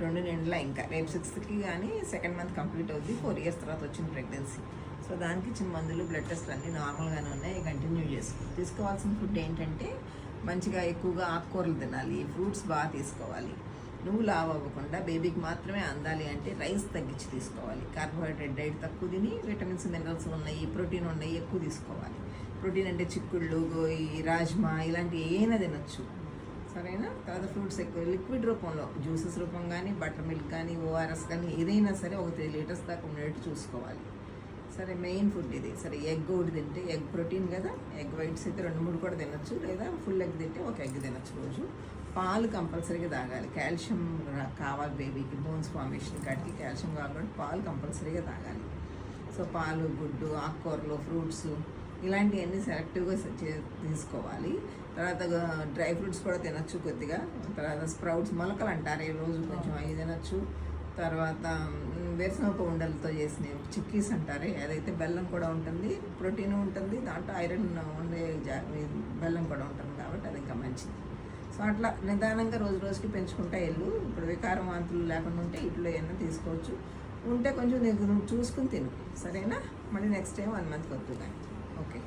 2 నెలల ఇంకా రేపు 6th కానీ సెకండ్ మంత్ కంప్లీట్ అవుద్ది. 4 years తర్వాత వచ్చిన ప్రెగ్నెన్సీ. సో దానికి ఇచ్చిన మందులు బ్లడ్ టెస్ట్లు అన్నీ నార్మల్గానే ఉన్నాయి. కంటిన్యూ తీసుకోవాల్సిన ఫుడ్ ఏంటంటే మంచిగా ఎక్కువగా ఆకుకూరలు తినాలి, ఫ్రూట్స్ బాగా తీసుకోవాలి. నువ్వు లావ్ అవ్వకుండా బేబీకి మాత్రమే అందాలి అంటే రైస్ తగ్గించి తీసుకోవాలి. కార్బోహైడ్రేట్ డైట్ తక్కువ తిని విటమిన్స్ మినరల్స్ ఉన్నాయి, ప్రోటీన్ ఉన్నాయి ఎక్కువ తీసుకోవాలి. ప్రోటీన్ అంటే చిక్కుళ్ళు, గోయి, రాజ్మా ఇలాంటివి ఏమైనా తినొచ్చు, సరేనా. తర్వాత ఫ్రూట్స్ ఎక్కువ లిక్విడ్ రూపంలో జ్యూసెస్ రూపం కానీ, బటర్ మిల్క్ కానీ, ఓఆర్ఎస్ కానీ ఏదైనా సరే ఒక 3 liters దాకా ఉండేట్టు చూసుకోవాలి. సరే, మెయిన్ ఫుడ్ ఇది. సరే, ఎగ్ ఒకటి తింటే ఎగ్ ప్రోటీన్ కదా, ఎగ్ వైట్స్ అయితే 2-3 కూడా తినొచ్చు, లేదా ఫుల్ ఎగ్ తింటే ఒక ఎగ్ తినొచ్చు రోజు. పాలు కంపల్సరీగా తాగాలి, కాల్షియం కావాలి బేబీకి, బోన్స్ ఫార్మేషన్ కాటికి కాల్షియం కావాలి, పాలు కంపల్సరీగా తాగాలి. సో పాలు, గుడ్డు, ఆకుకూరలు, ఫ్రూట్స్ ఇలాంటివన్నీ సెలెక్టివ్గా తీసుకోవాలి. తర్వాత డ్రై ఫ్రూట్స్ కూడా తినొచ్చు కొద్దిగా. తర్వాత స్ప్రౌట్స్, మొలకలు అంటారు, రోజు కొంచెం అవి తినొచ్చు. తర్వాత వేరుశనగ ఉండలతో చేసిన చిక్కీస్ అంటారే, అదైతే బెల్లం కూడా ఉంటుంది, ప్రోటీన్ ఉంటుంది, దాంట్లో ఐరన్ ఉండే బెల్లం కూడా ఉంటుంది కాబట్టి అది ఇంకా మంచిది. సో అట్లా నిదానంగా రోజు రోజుకి పెంచుకుంటా వెళ్ళు. ఇప్పుడు వికారం వాంతులు లేకుండా ఉంటే ఇట్లో ఏమైనా తీసుకోవచ్చు, ఉంటే కొంచెం నువ్వు చూసుకుని తిను, సరేనా. మళ్ళీ నెక్స్ట్ టైం 1 month వద్దు కానీ. ఓకే.